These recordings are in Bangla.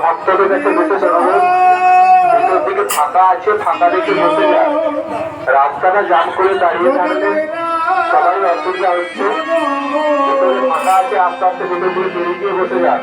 ভক্তদের কাছে বিশেষ অনুরোধ, ভিতর দিকে ফাঁকা আছে, ফাঁকা দেখে বসে যায়। রাস্তাটা জাম করে দাঁড়িয়ে থাকলে সবাই অসুবিধা হচ্ছে। ভিতরে ফাঁকা আছে, আস্তে আস্তে ভিতর দিকে বেরিয়ে গিয়ে বসে যান।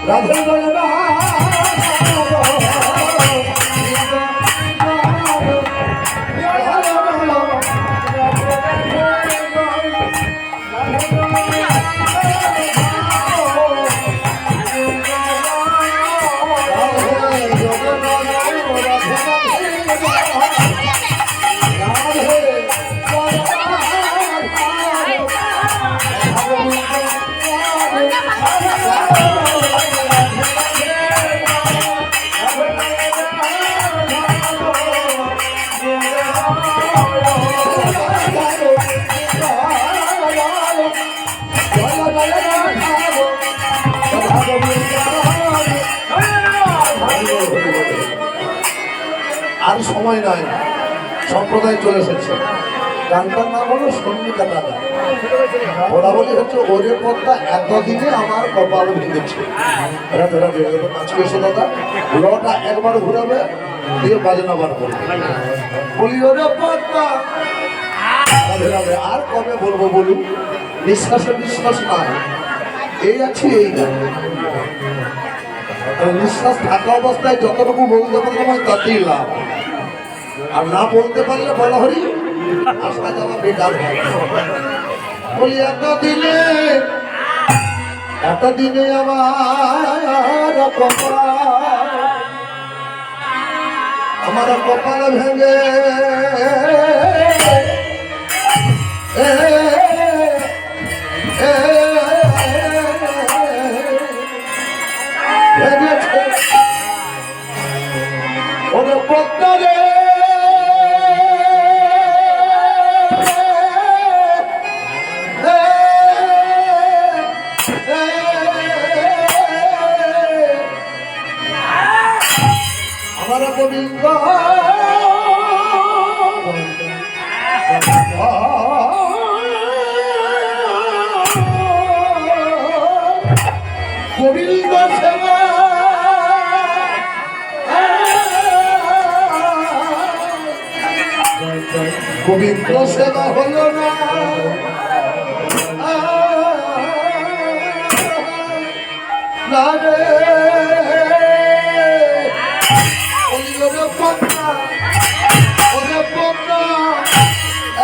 রাধে আর সময় নয়, সম্প্রদায় চলে এসেছে। গানটার নাম হলো সন্নিকা দাদা। ওরা বলি হচ্ছে ওরে পদ্মা এতদিনে আমার কপাল ভেঙেছে। রাধে রাধে নাচ এসে দাদা লটা একবার ঘুরাবে দিয়ে বাজনা বার করবে, বলি ওরে পদ্মা রাধে রাধে। আর কবে বলবো বলুন, নিঃশ্বাসে বিশ্বাস নাই, এই আছি এই গান। নিঃশ্বাস থাকা অবস্থায় যতটুকু বলতে পারলাম তাতেই লাভ, আর না বলতে পারলে বলা হরি আসা যাওয়া বেকার হয়। বলি এতদিনে আমার কপাল ভেঙে ওরে পদ্মা রে আমার গোবিন্দ গোবিন্দ সেবা গোবিন্দ সেবা হলো না, না রে ওরে পদ্মা ওরে পদ্মা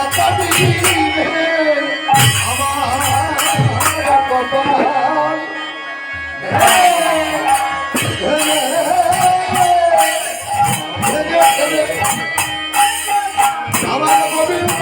এতদিনে আমার কপাল আমার গোবিন্দ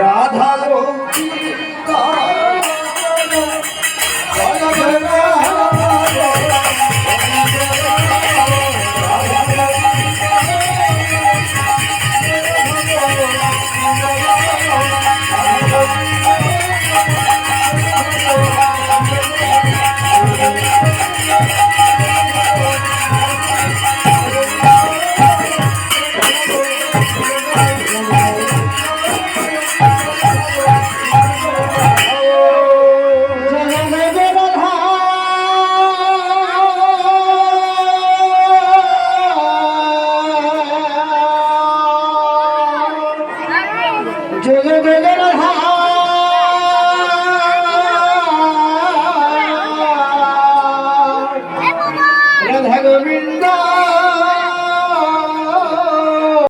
রাধা যুগের হার